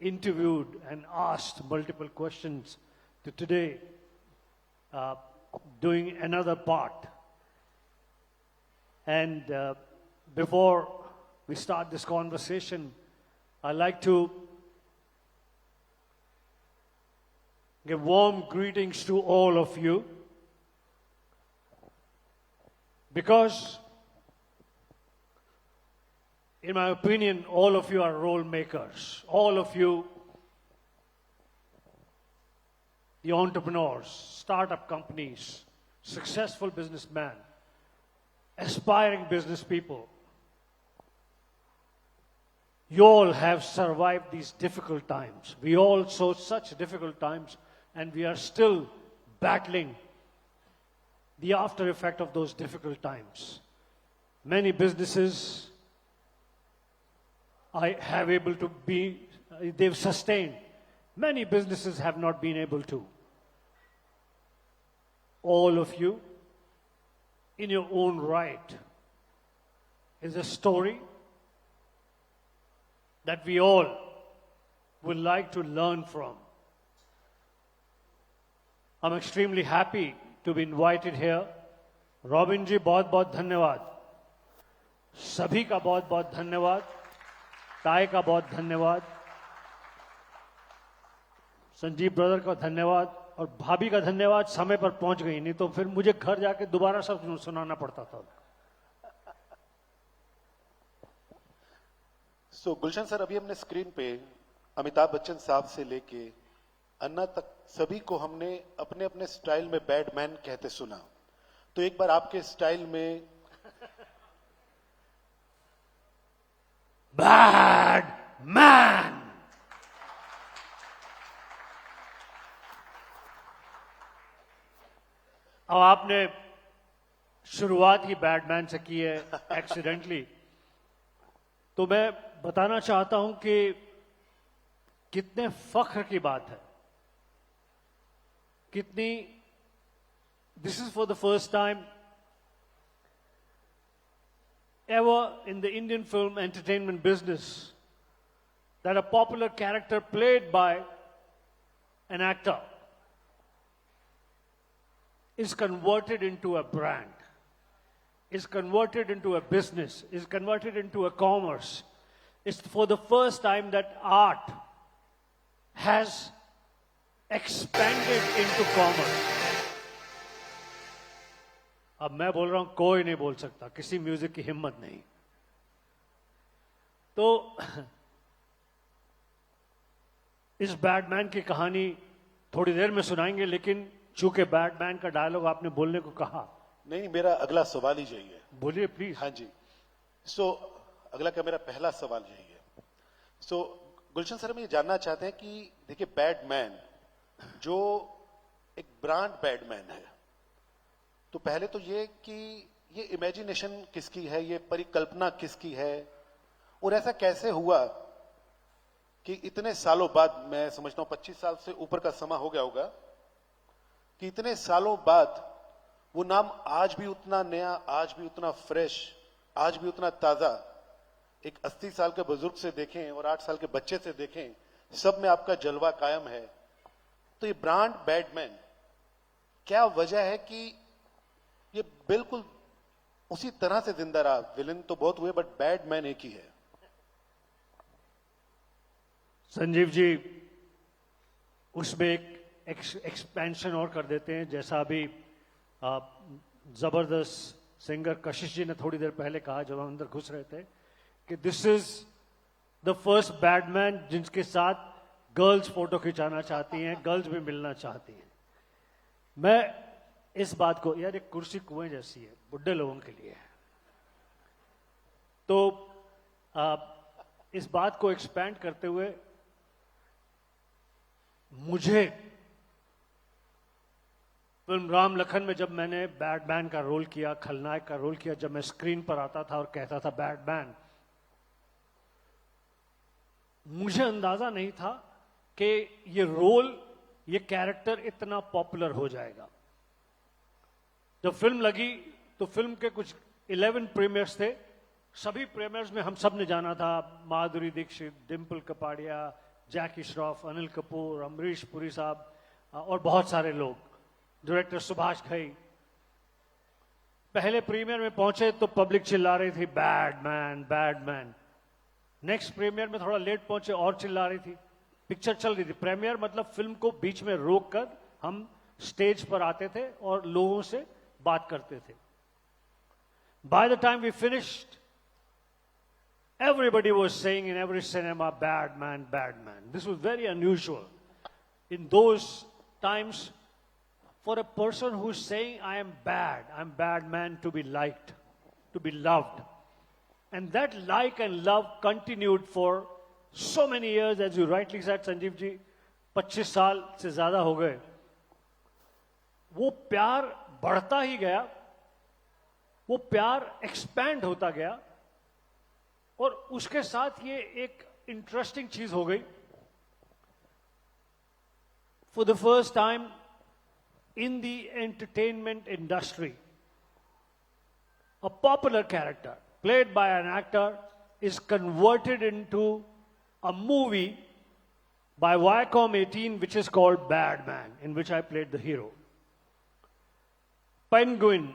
interviewed and asked multiple questions to today doing another part. And before we start this conversation, I'd like to give warm greetings to all of you, because in my opinion, all of you are role makers. All of you, the entrepreneurs, startup companies, successful businessmen, aspiring business people. You all have survived these difficult times. We all saw such difficult times, and we are still battling the after effect of those difficult times. Many businesses they've sustained. Many businesses have not been able to. All of you, in your own right, is a story that we all would like to learn from. I'm extremely happy to be invited here. Robin ji, बहुत बहुत धन्यवाद. सभी का बहुत बहुत धन्यवाद. ताई का बहुत धन्यवाद. संजीव ब्रदर का धन्यवाद और भाभी का धन्यवाद. समय पर पहुंच गई, नहीं तो फिर मुझे घर जाके दोबारा सब सुनाना पड़ता था. सो गुलशन सर, अभी हमने स्क्रीन पे अमिताभ बच्चन साहब से लेके अन्ना तक सभी को हमने अपने अपने स्टाइल में बैडमैन कहते सुना. तो एक बार आपके स्टाइल में बैडमैन. अब आपने शुरुआत ही बैडमैन से की है एक्सीडेंटली, तो मैं बताना चाहता हूं कि कितने फख्र की बात है, कितनी. This is for the first time ever in the Indian film entertainment business that a popular character played by an actor is converted into a brand, is converted into a business, is converted into a commerce. It's for the first time that art has expanded into commerce. अब मैं बोल रहा हूं, कोई नहीं बोल सकता, किसी म्यूजिक की हिम्मत नहीं. तो इस बैडमैन की कहानी थोड़ी देर में सुनाएंगे, लेकिन चूंकि बैडमैन का डायलॉग आपने बोलने को कहा. नहीं, मेरा अगला सवाल ही यही है. बोलिए प्लीज. हाँ जी. सो अगला का मेरा पहला सवाल यही है. सो गुलशन सर, हम ये जानना चाहते हैं कि देखिए, बैडमैन जो एक ब्रांड बैडमैन है, तो पहले तो ये कि ये इमेजिनेशन किसकी है, ये परिकल्पना किसकी है, और ऐसा कैसे हुआ कि इतने सालों बाद, मैं समझता हूं 25 साल से ऊपर का समय हो गया होगा, कि इतने सालों बाद वो नाम आज भी उतना नया, आज भी उतना फ्रेश, आज भी उतना ताजा, एक 80 साल के बुजुर्ग से देखें और 8 साल के बच्चे से देखें, सब में आपका जलवा कायम है. तो ये ब्रांड बैडमैन, क्या वजह है कि ये बिल्कुल उसी तरह से जिंदा रहा? विलन तो बहुत हुए, बट बैडमैन एक ही है. संजीव जी, उसमें एक एक्सपेंशन और कर देते हैं. जैसा अभी जबरदस्त सिंगर कशिश जी ने थोड़ी देर पहले कहा जब हम अंदर घुस रहे थे, कि this is the first badman जिनके साथ गर्ल्स फोटो खिंचाना चाहती हैं, गर्ल्स भी मिलना चाहती हैं. मैं इस बात को, यार एक कुर्सी कुएं जैसी है, बुढ़े लोगों के लिए है, तो इस बात को एक्सपैंड करते हुए मुझे फिल्म राम लखन में जब मैंने बैडमैन का रोल किया, खलनायक का रोल किया, जब मैं स्क्रीन पर आता था और कहता था बैडमैन, मुझे अंदाजा नहीं था कि ये रोल, ये कैरेक्टर इतना पॉपुलर हो जाएगा. जब फिल्म लगी तो फिल्म के कुछ 11 प्रीमियर्स थे. सभी प्रीमियर्स में हम सब ने जाना था, माधुरी दीक्षित, डिम्पल कपाड़िया, जैकी श्रॉफ, अनिल कपूर, अमरीश पुरी साहब और बहुत सारे लोग, डायरेक्टर सुभाष घई। पहले प्रीमियर में पहुंचे तो पब्लिक चिल्ला रही थी bad man bad man. Next premiere में थोड़ा लेट पहुंचे और चिल्ला रही थी। पिक्चर चल रही थी। प्रीमियर मतलब फिल्म को बीच में रोक कर हम स्टेज पर आते थे और लोगों से बात करते थे। By the time we finished, everybody was saying in every cinema, bad man, bad man. This was very unusual. In those times, for a person who's saying, I am bad man, to be liked, to be loved. And that like and love continued for so many years, as you rightly said, Sanjeev ji, 25 साल से ज्यादा हो गए। वो प्यार बढ़ता ही गया, वो प्यार एक्सपैंड होता गया, और उसके साथ ये एक इंटरेस्टिंग चीज हो गई। For the first time in the entertainment industry, a popular character played by an actor is converted into a movie by Viacom 18, which is called Bad Man, in which I played the hero. Penguin,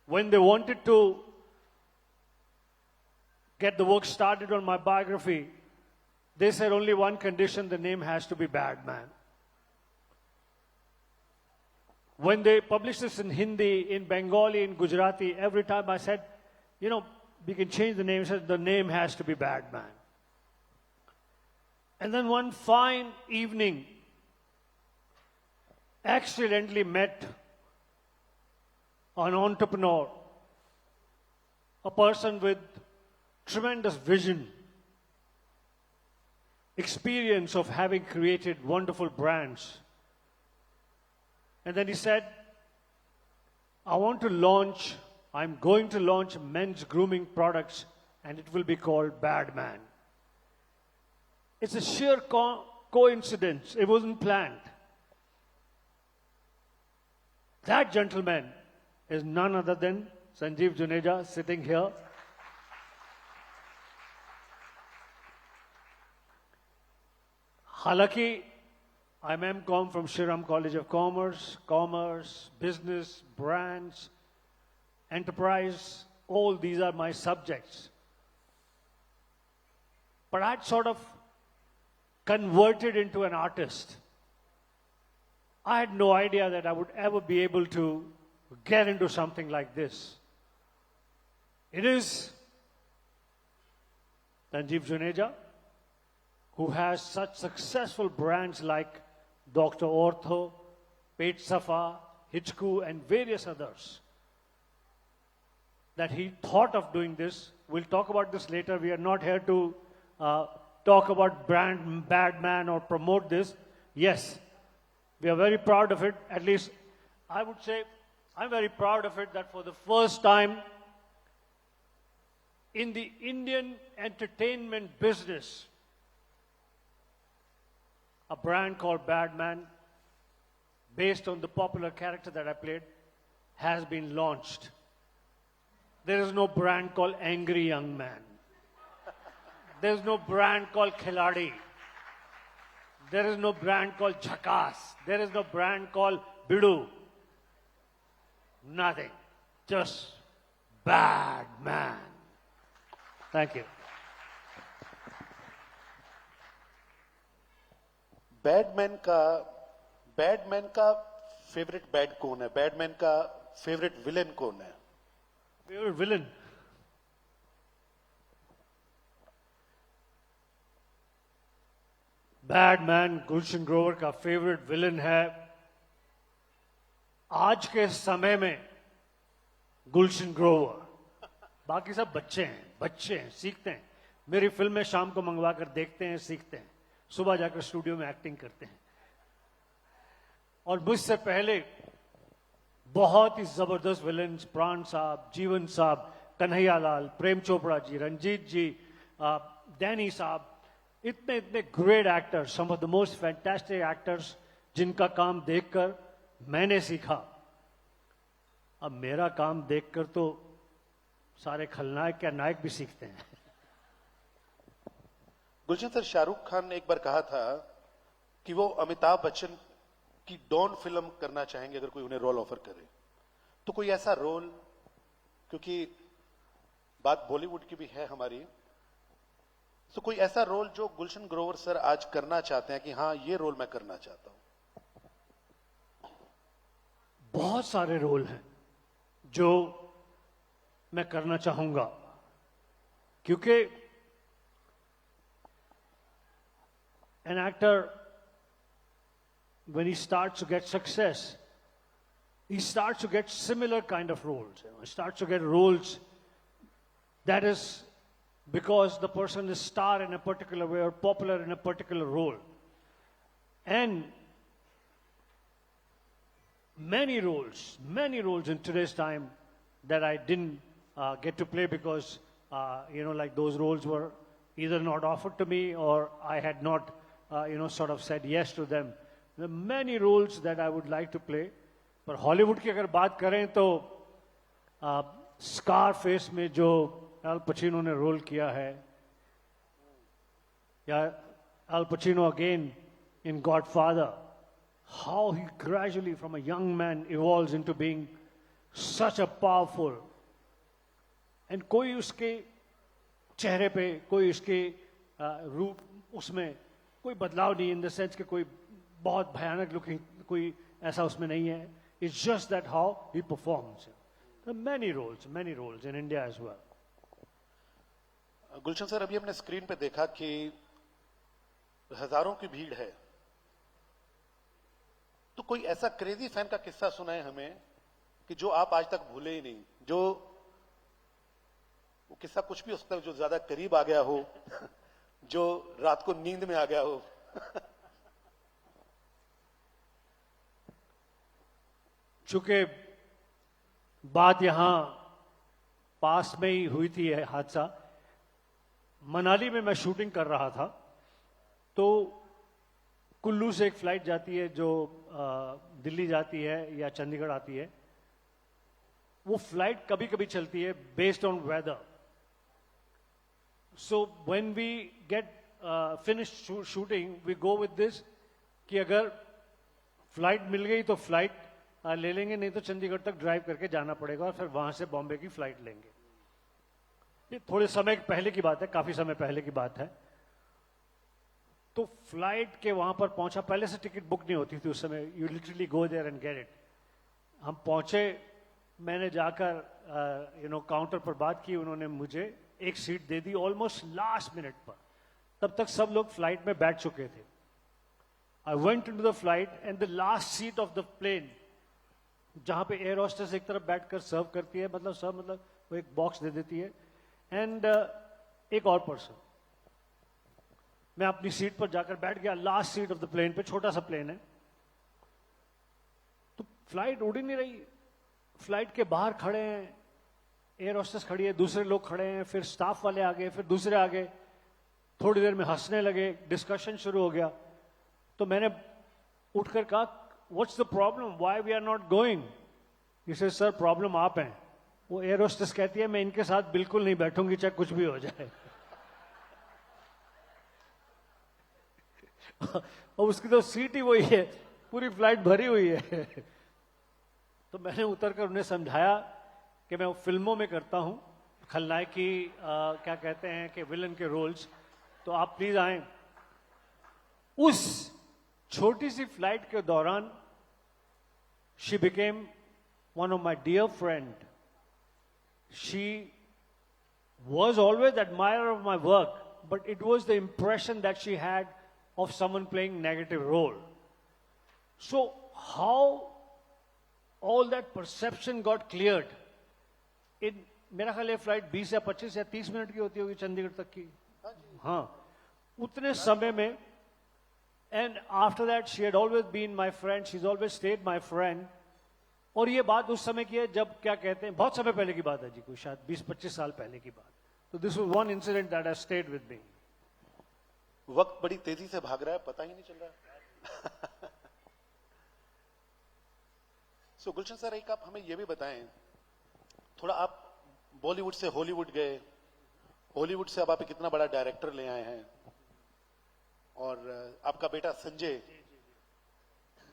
when they wanted to get the work started on my biography, they said only one condition: the name has to be Bad Man. When they published this in Hindi, in Bengali, in Gujarati, every time I said, we can change the name. He said, the name has to be Bad Man. And then one fine evening, accidentally met an entrepreneur, a person with tremendous vision, experience of having created wonderful brands. And then he said, I'm going to launch men's grooming products, and it will be called Bad Man. It's a sheer coincidence. It wasn't planned. That gentleman is none other than Sanjeev Juneja, sitting here. हालांकि I'm M.Com from Shriram College of Commerce, business, brands, enterprise, all these are my subjects. But I'd sort of converted into an artist. I had no idea that I would ever be able to get into something like this. It is Sanjeev Juneja, who has such successful brands like Dr. Ortho, Pet Safa, Hitchcock, and various others, that he thought of doing this. We'll talk about this later. We are not here to talk about brand Bad Man or promote this. Yes, we are very proud of it. At least I would say I'm very proud of it that for the first time in the Indian entertainment business, a brand called Bad Man, based on the popular character that I played, has been launched. There is no brand called Angry Young Man. There is no brand called Khiladi. There is no brand called Jhakas. There is no brand called Bidu. Nothing. Just Bad Man. Thank you. Badman का favourite bad कौन है? Badman का favourite villain कौन है? Favorite villain? Bad man Gulshan Grover का favourite villain है आज के समय में गुलशन ग्रोवर। बाकी सब बच्चे हैं, सीखते हैं। मेरी फिल्में शाम को मंगवा कर देखते हैं, सीखते हैं, सुबह जाकर स्टूडियो में एक्टिंग करते हैं। और मुझसे पहले बहुत ही जबरदस्त विलेन्स, प्राण साहब, जीवन साहब, कन्हैया लाल, प्रेम चोपड़ा जी, रंजीत जी, डैनी साहब, इतने great actors, some of the most fantastic actors, जिनका काम देखकर मैंने सीखा। अब मेरा काम देखकर तो सारे खलनायक या नायक भी सीखते हैं। गुलशन सर, शाहरुख खान ने एक बार कहा था कि वो अमिताभ बच्चन की डॉन फिल्म करना चाहेंगे अगर कोई उन्हें रोल ऑफर करे। तो कोई ऐसा रोल, क्योंकि बात बॉलीवुड की भी है हमारी, तो कोई ऐसा रोल जो गुलशन ग्रोवर सर आज करना चाहते हैं कि हाँ ये रोल मैं करना चाहता हूं? बहुत सारे रोल हैं जो मैं करना चाहूंगा, क्योंकि an actor, when he starts to get success, he starts to get similar kind of roles. He starts to get roles that is because the person is star in a particular way or popular in a particular role. And many roles in today's time that I didn't get to play because, like those roles were either not offered to me or I had not, sort of said yes to them. There are many roles that I would like to play. पर Hollywood की अगर बात करें तो scar face में जो अल Pacino ने role किया है, या Al Pacino again in Godfather, how he gradually from a young man evolves into being such a powerful, and कोई उसके चेहरे पे, कोई उसके रूप, उसमें कोई बदलाव नहीं, इन द सेंस कि कोई बहुत भयानक लुकिंग कोई ऐसा उसमें नहीं है. It's just that how he performs. There are many roles in India as well. Gulshan sir, अभी हमने स्क्रीन पे देखा कि हजारों की भीड़ है, तो कोई ऐसा क्रेजी फैन का किस्सा सुनाए हमें कि जो आप आज तक भूले ही नहीं, जो वो किस्सा कुछ भी हो सकता है, जो ज्यादा करीब आ गया हो, जो रात को नींद में आ गया हो. चूंकि बात यहां पास में ही हुई थी है हादसा, मनाली में मैं शूटिंग कर रहा था, तो कुल्लू से एक फ्लाइट जाती है जो दिल्ली जाती है या चंडीगढ़ आती है. वो फ्लाइट कभी कभी चलती है based on weather. So when we get finish shooting we go with this कि अगर फ्लाइट मिल गई तो फ्लाइट ले लेंगे, नहीं तो चंडीगढ़ तक ड्राइव करके जाना पड़ेगा और फिर वहां से बॉम्बे की फ्लाइट लेंगे. ये थोड़े समय पहले की बात है, काफी समय पहले की बात है. तो फ्लाइट के वहां पर पहुंचा, पहले से टिकट बुक नहीं होती थी उस समय, you literally go there and get it. हम पहुंचे, मैंने जाकर काउंटर पर बात की, उन्होंने मुझे एक सीट दे दी ऑलमोस्ट लास्ट मिनट पर. तब तक सब लोग फ्लाइट में बैठ चुके थे. I went into the flight and the last seat of the plane, जहां पे एयर होस्टेस एक तरफ बैठकर सर्व करती है, मतलब वो एक बॉक्स दे देती है, एंड एक और पर्सन. मैं अपनी सीट पर जाकर बैठ गया, last seat of the plane पे. छोटा सा प्लेन है, तो फ्लाइट उड़ ही नहीं रही. फ्लाइट के बाहर खड़े हैं, एयर होस्टेस खड़ी है, दूसरे लोग खड़े हैं, फिर स्टाफ वाले आ गए, फिर दूसरे आ गए. थोड़ी देर में हंसने लगे, डिस्कशन शुरू हो गया. तो मैंने उठकर कहा, what's the problem, why we are not going? He says, sir problem आप हैं. वो एयर होस्टेस कहती है, मैं इनके साथ बिल्कुल नहीं बैठूंगी चाहे कुछ भी हो जाए. और उसकी तो सीट ही वही है, पूरी फ्लाइट भरी हुई है. तो मैंने उतरकर उन्हें समझाया कि मैं फिल्मों में करता हूं खलनायकी, क्या कहते हैं कि विलन के रोल्स, तो आप प्लीज आए. उस छोटी सी फ्लाइट के दौरान she became one of my dear friend. She was always admirer of my work, but it was the impression that she had of someone playing negative role. So how all that perception got cleared? In मेरा ख्याल है flight 20 या 25 या 30 minute की होती होगी चंडीगढ़ तक की. हाँ, उतने समय में. And after that she had always been my friend. She's always stayed my friend. और ये बात उस समय की है जब, क्या कहते हैं, बहुत समय पहले की बात है जी, कोई शायद 20-25 साल पहले की बात. तो this was one incident that has stayed with me. वक्त बड़ी तेजी से भाग रहा है, पता ही नहीं चल रहा. सो गुलशन सर, एक आप हमें ये भी बताएं थोड़ा, आप बॉलीवुड से हॉलीवुड गए, हॉलीवुड से अब आप एक इतना बड़ा डायरेक्टर ले आए हैं, और आपका बेटा संजय,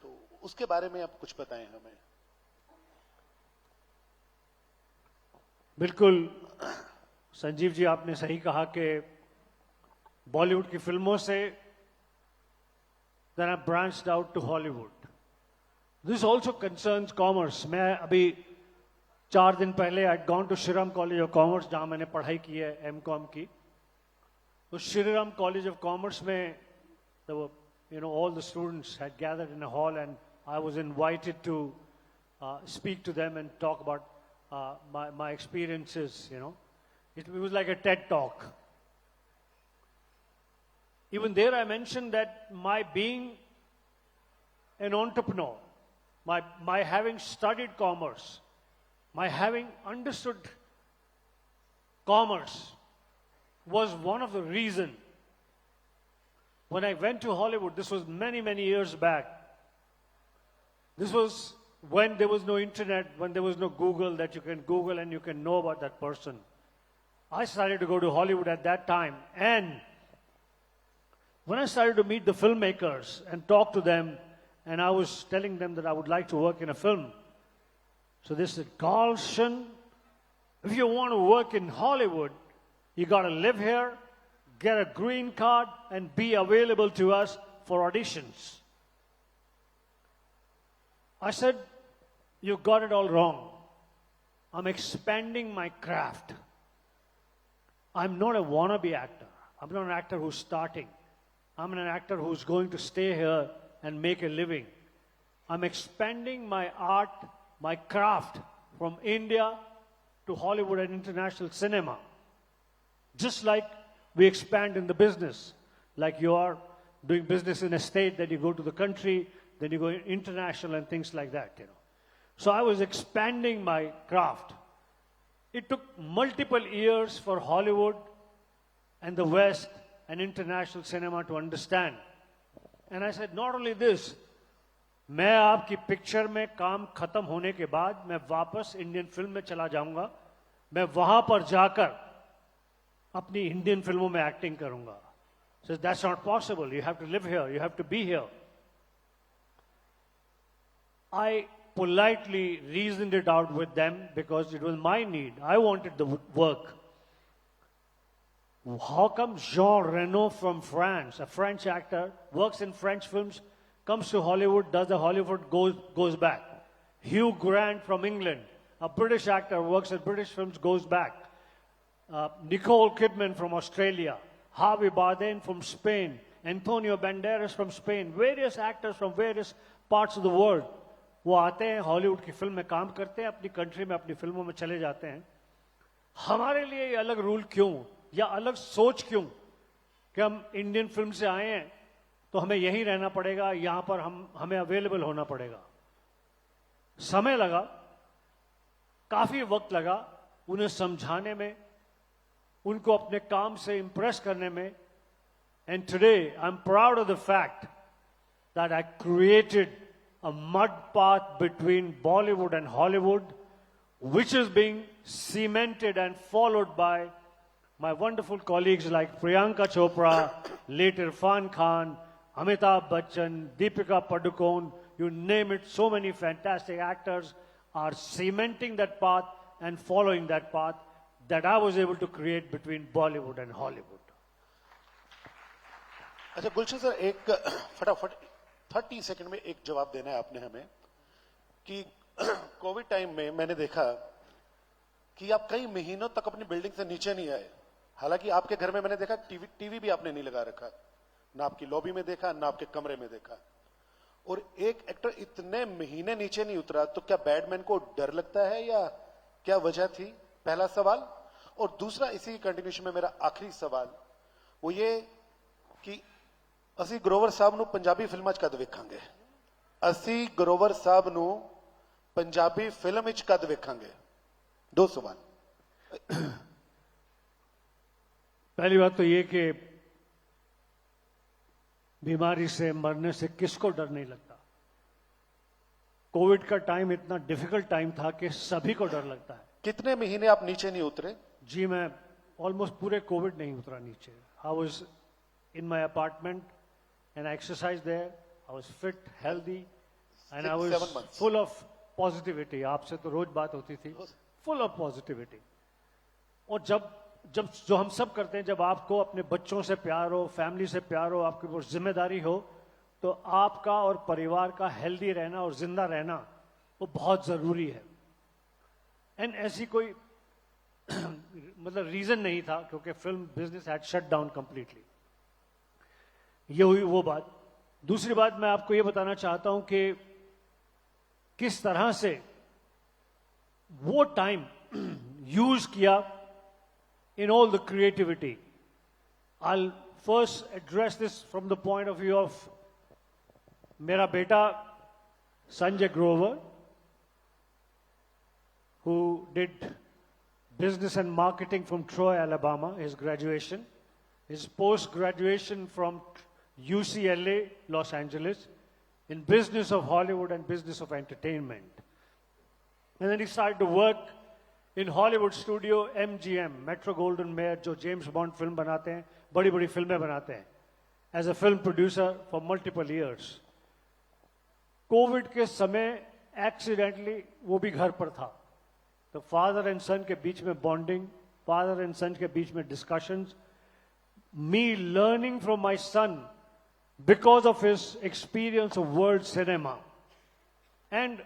तो उसके बारे में आप कुछ बताएं हमें। बिल्कुल संजीव जी, आपने सही कहा कि बॉलीवुड की फिल्मों से then I branched out to Hollywood. This also concerns commerce. मैं अभी 4 दिन पहले I'd gone to Shriram College of Commerce, जहां मैंने पढ़ाई की है M.Com की। तो Shriram College of Commerce में there were, all the students had gathered in a hall, and I was invited to speak to them and talk about my experiences. It was like a TED talk. Even there I mentioned that my being an entrepreneur, my having studied commerce, my having understood commerce was one of the reasons. When I went to Hollywood, this was many, many years back. This was when there was no internet, when there was no Google that you can Google and you can know about that person. I started to go to Hollywood at that time, and when I started to meet the filmmakers and talk to them, and I was telling them that I would like to work in a film, so they said, Carlson, if you want to work in Hollywood, you got to live here, get a green card, and be available to us for auditions. I said, you got it all wrong. I'm expanding my craft. I'm not a wannabe actor. I'm not an actor who's starting. I'm an actor who's going to stay here and make a living. I'm expanding my art, my craft from India to Hollywood and international cinema. Just like we expand in the business, like you are doing business in a state, then you go to the country, then you go international and things like that, So I was expanding my craft. It took multiple years for Hollywood and the West and international cinema to understand. And I said, not only this, मैं आपकी picture में काम खत्म होने के बाद मैं वापस इंडियन फिल्म में चला जाऊंगा, मैं वहां पर जाकर अपनी इंडियन फिल्मों में एक्टिंग करूंगा. So that's not possible. You have to live here. You have to be here. I politely reasoned it out with them because it was my need. I wanted the work. How come Jean Reno from France, a French actor, works in French films, comes to Hollywood, does the Hollywood, goes back? Hugh Grant from England, a British actor, works in British films, goes back. Nicole Kidman from Australia, Javier Bardem from Spain, Antonio Banderas from Spain, various actors from various parts of the world. वो आते हैं Hollywood की film में काम करते हैं, अपनी country में अपनी फिल्मों में चले जाते हैं. हमारे लिए ये अलग रूल क्यों या अलग सोच क्यों कि हम इंडियन फिल्म से आए हैं तो हमें यहीं रहना पड़ेगा, यहां पर हमें अवेलेबल होना पड़ेगा. समय लगा, काफी वक्त लगा उन्हें समझाने में, उनको अपने काम से इंप्रेस करने में. And today I am proud of the fact that I created a mud path between Bollywood and Hollywood, which is being cemented and followed by my wonderful colleagues like Priyanka Chopra, late Irfan Khan, Amitabh Bachchan, Deepika Padukone, you name it, so many fantastic actors are cementing that path and following that path that I was able to create between Bollywood and Hollywood. अच्छा गुलशन sir, एक फटाफट 30 second में एक जवाब देना है आपने हमें कि कोविड टाइम में मैंने देखा कि आप कई महीनों तक अपनी बिल्डिंग से नीचे नहीं आए. हालांकि आपके घर में मैंने देखा टीवी भी आपने नहीं लगा रखा, ना आपकी लॉबी में देखा, ना आपके कमरे में देखा. और एक एक्टर इतने महीने नीचे नहीं उतरा, तो क्या बैडमैन को डर लगता है या क्या वजह थी? पहला सवाल. और दूसरा, इसी कंटिन्यूएशन में मेरा आखिरी सवाल वो ये कि ਅਸੀਂ ਗਰੋਵਰ ਸਾਹਿਬ ਨੂੰ ਪੰਜਾਬੀ ਫਿਲਮਾਂ 'ਚ ਕਦ ਵੇਖਾਂਗੇ? ਅਸੀਂ ਗਰੋਵਰ ਸਾਹਿਬ ਨੂੰ ਪੰਜਾਬੀ ਫਿਲਮ ਵਿੱਚ ਕਦ ਵੇਖਾਂਗੇ? दो सवाल. पहली बात तो ये कि बीमारी से मरने से किसको डर नहीं लगता. कोविड का टाइम इतना डिफिकल्ट टाइम था कि सभी को डर लगता है. कितने महीने आप नीचे नहीं उतरे? जी मैं ऑलमोस्ट पूरे कोविड नहीं उतरा नीचे. I was in my apartment and I exercised there. I was fit, healthy, and I 6, was 7 months. full of positivity. आपसे तो रोज बात होती थी. Full of positivity. और जब जब जो हम सब करते हैं, जब आपको अपने बच्चों से प्यार हो, फैमिली से प्यार हो, आपके ऊपर जिम्मेदारी हो, तो आपका और परिवार का हेल्दी रहना और जिंदा रहना वो बहुत जरूरी है. एंड ऐसी कोई मतलब रीजन नहीं था, क्योंकि film business had shut down completely. ये हुई वो बात. दूसरी बात मैं आपको ये बताना चाहता हूं कि किस तरह से वो टाइम यूज किया in all the creativity. I'll first address this from the point of view of मेरा बेटा Sanjay Grover, who did business and marketing from Troy, Alabama, his graduation, his post-graduation from UCLA, Los Angeles, in business of Hollywood and business of entertainment. And then he started to work in Hollywood studio MGM, Metro Goldwyn Mayer, जो James Bond film बनाते हैं, बड़ी बड़ी फिल्में बनाते हैं, as a film producer for multiple years. Covid के समय एक्सीडेंटली वो भी घर पर था. तो फादर एंड सन के बीच में बॉन्डिंग, फादर एंड सन के बीच में discussions, me learning from my son because of his experience of world cinema. And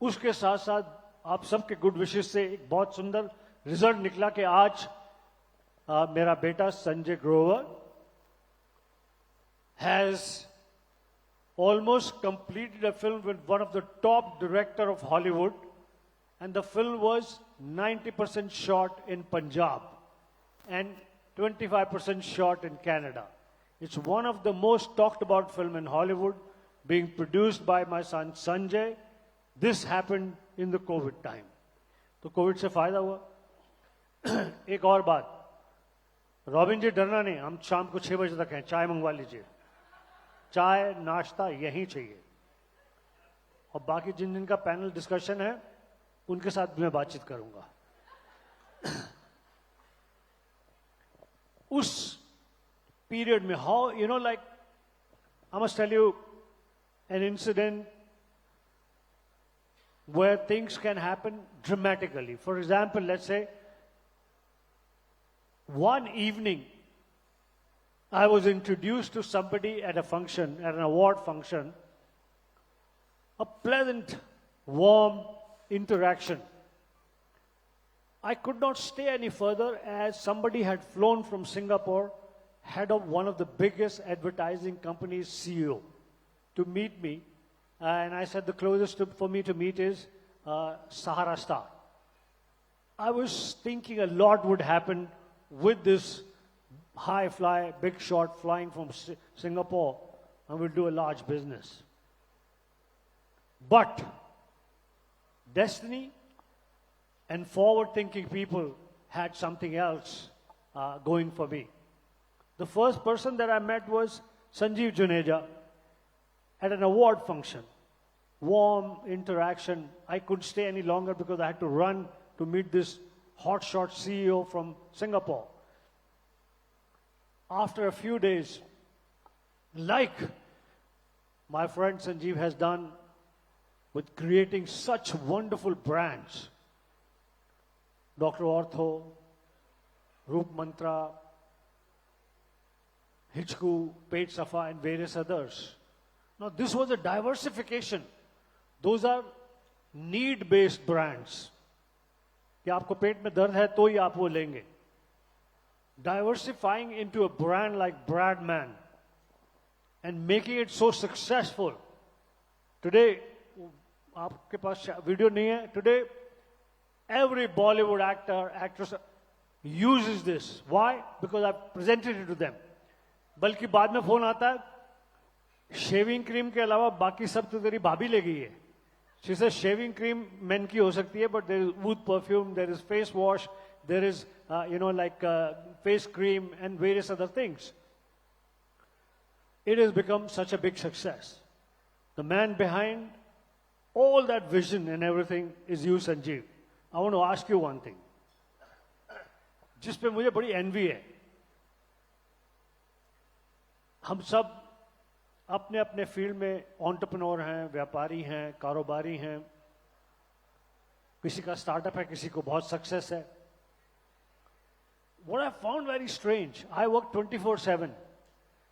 उसके साथ साथ आप सबके गुड विशेस से एक बहुत सुंदर रिजल्ट निकला कि आज मेरा बेटा Sanjay Grover has almost completed a film with one of the top director of Hollywood, and the film was 90% shot in Punjab and 25% shot in Canada. It's one of the most talked about film in Hollywood, being produced by my son Sanjay. This happened in the COVID time. तो Covid से फायदा हुआ. एक और बात, robin जी डरना नहीं, हम शाम को 6 बजे तक हैं, चाय मंगवा लीजिए, चाय नाश्ता यहीं चाहिए. और बाकी जिन जिन का पैनल डिस्कशन है उनके साथ भी मैं बातचीत करूंगा. उस पीरियड में how you know like I must tell you an incident where things can happen dramatically. For example, let's say one evening I was introduced to somebody at a function, at an award function, a pleasant, warm interaction. I could not stay any further as somebody had flown from Singapore, head of one of the biggest advertising companies' CEO, to meet me. And I said the closest for me to meet is Sahara Star. I was thinking a lot would happen with this high fly, big shot flying from Singapore, and we'll do a large business. But destiny and forward-thinking people had something else going for me. The first person that I met was Sanjeev Juneja at an award function. Warm interaction. I couldn't stay any longer because I had to run to meet this hotshot CEO from Singapore. After a few days, like my friend Sanjeev has done with creating such wonderful brands, Dr. Ortho, Roop Mantra, Hitchcock, Page Safa, and various others. Now, this was a diversification. Those are need-based brands. कि आपको पेट में दर्द है तो ही आप वो लेंगे. Diversifying into a brand like Bradman and making it so successful. Today, आपके पास वीडियो नहीं है. Today, every Bollywood actor, actress uses this. Why? Because I've presented it to them. बल्कि बाद में फोन आता है, शेविंग क्रीम के अलावा बाकी सब तो तेरी भाभी ले गई है. She says shaving cream men की हो सकती है, but there is oud perfume, there is face wash, there is face cream and various other things. It has become such a big success. The man behind all that vision and everything is you, Sanjeev. I want to ask you one thing, जिस पे मुझे बड़ी envy है. हम सब अपने अपने field में एंटरप्रेन्योर हैं, व्यापारी हैं, कारोबारी हैं, किसी का स्टार्टअप है, किसी को बहुत सक्सेस है. What I found very strange, I work 24/7.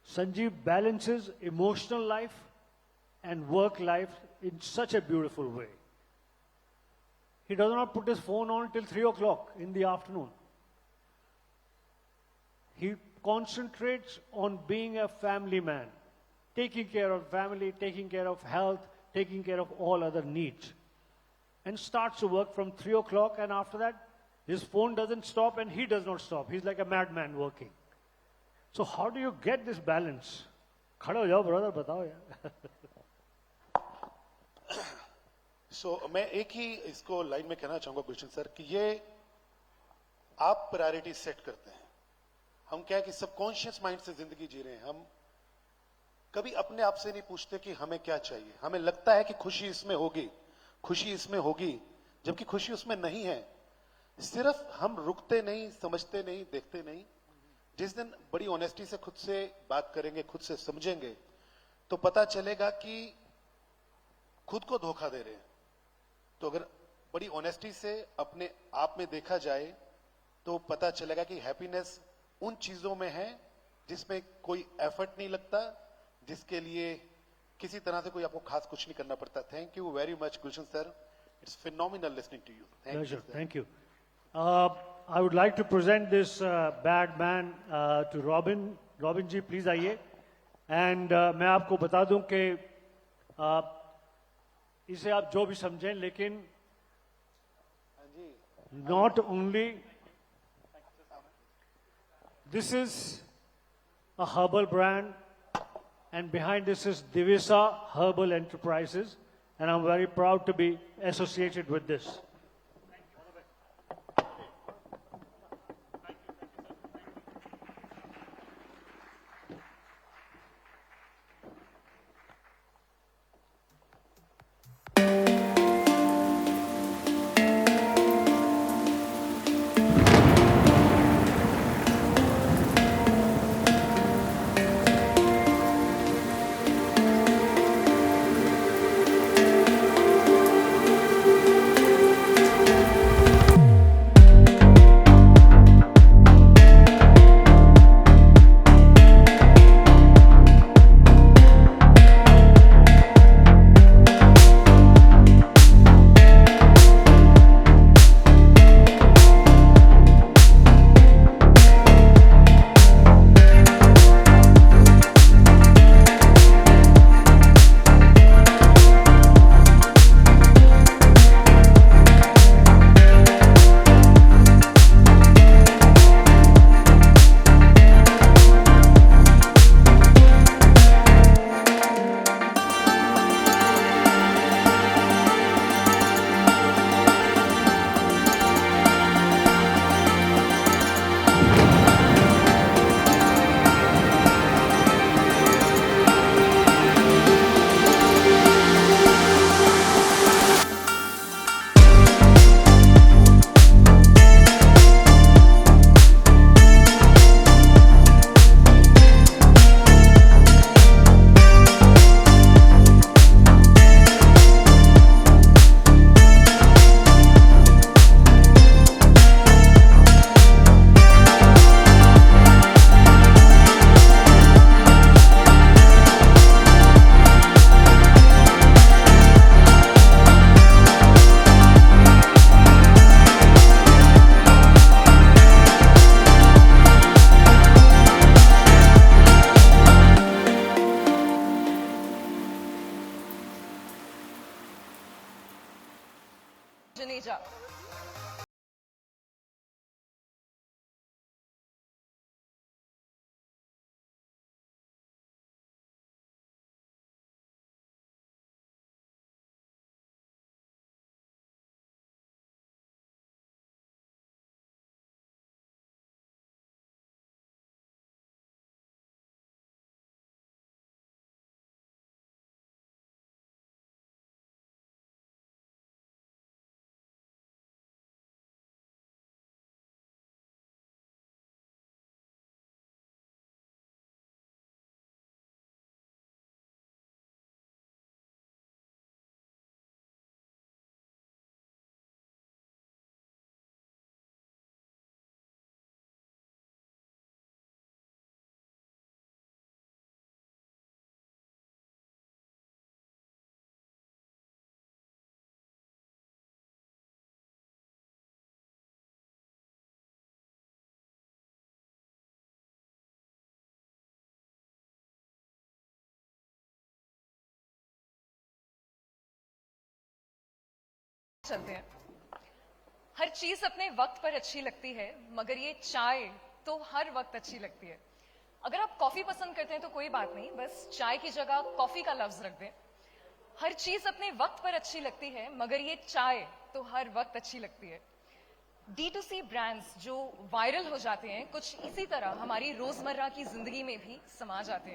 Sanjeev balances emotional life and work life in such a beautiful way. He does not put his phone on till 3 o'clock in the afternoon. He concentrates on being a family man, taking care of family, taking care of health, taking care of all other needs. And starts to work from 3 o'clock, and after that, his phone doesn't stop and he does not stop. He's like a madman working. So how do you get this balance? खड़े हो जाओ brother, बताओ यार. सो मैं एक ही इसको line में कहना चाहूंगा गुलशन सर कि ये आप प्रायोरिटी सेट करते हैं. हम क्या है कि सबकॉन्शियस माइंड से जिंदगी जी रहे हैं. हम कभी अपने आप से नहीं पूछते कि हमें क्या चाहिए. हमें लगता है कि खुशी इसमें होगी, खुशी इसमें होगी, जबकि खुशी उसमें नहीं है. सिर्फ हम रुकते नहीं, समझते नहीं, देखते नहीं. जिस दिन बड़ी ऑनेस्टी से खुद से बात करेंगे, खुद से समझेंगे, तो पता चलेगा कि खुद को धोखा दे रहे हैं. तो अगर बड़ी ऑनेस्टी से अपने आप में देखा जाए तो पता चलेगा कि हैप्पीनेस उन चीजों में है जिसमें कोई एफर्ट नहीं लगता, जिसके लिए किसी तरह से कोई आपको खास कुछ नहीं करना पड़ता. Thank you very much Gulshan sir. It's phenomenal listening to you. Pleasure. Thank you. I would like to present this bad man to Robin. Robin ji, please आइए. And मैं आपको बता दूं कि इसे आप जो भी समझें, लेकिन not only this is a herbal brand, and behind this is Divisa Herbal Enterprises, and I'm very proud to be associated with this. Janeja. चलते हैं। हर चीज अपने वक्त पर अच्छी लगती है, मगर ये चाय तो हर वक्त अच्छी लगती है। अगर आप कॉफी पसंद करते हैं तो कोई बात नहीं, बस चाय की जगह कॉफी का लफ्ज रख दें। हर चीज अपने वक्त पर अच्छी लगती है, मगर ये चाय तो हर वक्त अच्छी लगती है। D2C ब्रांड्स जो वायरल हो जाते हैं, कुछ इसी तरह हमारी रोजमर्रा की जिंदगी में भी समा जाते हैं।